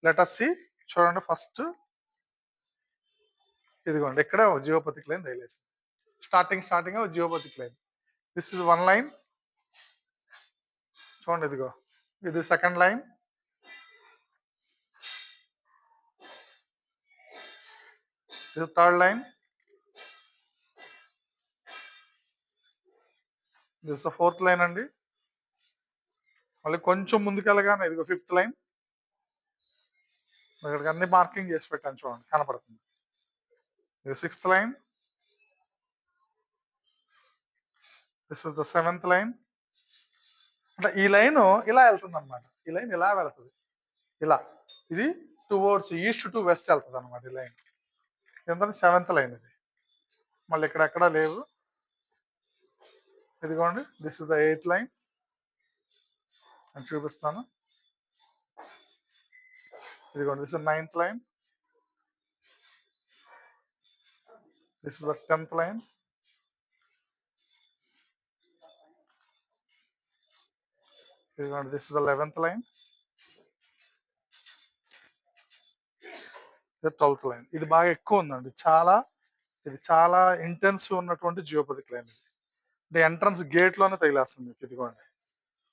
Let us see. చూడండి first ఇదిగోండి ఇక్కడ జియోపతిక్ లైన్ తగిలేసింది. Starting geopathic line. This is one line. చూడండి ఇదిగో ఇది సెకండ్ లైన్, ఇది third line, this fourth line అండి. మళ్ళీ కొంచెం ముందుకెళ్ళగానే ఇదిగో ఫిఫ్త్ లైన్. ఇక్కడికి అన్ని మార్కింగ్ చేసి పెట్టాను చూడండి, కనపడుతుంది. ఇది sixth line, this is the seventh line. అంటే ఈ లైన్ ఇలా వెళ్తుంది అనమాట. ఈ లైన్ ఇలా వెళ్తుంది, ఇలా. ఇది టువర్డ్స్ ఈస్ట్ టు వెస్ట్ వెళ్తుంది అనమాట ఈ లైన్. ఎందుకంటే సెవెంత్ లైన్ ఇది. మళ్ళీ ఇక్కడ ఎక్కడా లేవు. ఇదిగోండి this is the eighth line అని చూపిస్తాను. ఇదిగోండి this is ninth line, this is the 10th line, ఇదిగోండి this is the 11th line, ఇది 12th లైన్. ఇది బాగా ఎక్కువ ఉందండి, ఇది చాలా ఇంటెన్సివ్ ఉన్నటువంటి జియోపతిక్ లైన్. ఇది అంటే ఎంట్రన్స్ గేట్ లోనే తగిలేస్తుంది మీకు. ఇదిగోండి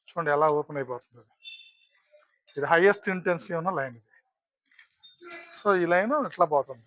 చూడండి ఎలా ఓపెన్ అయిపోతుంది. ఇది హైయెస్ట్ ఇంటెన్సివ్ ఉన్న లైన్ ఇది. సో ఈ లైన్ ఇట్లా పోతుంది.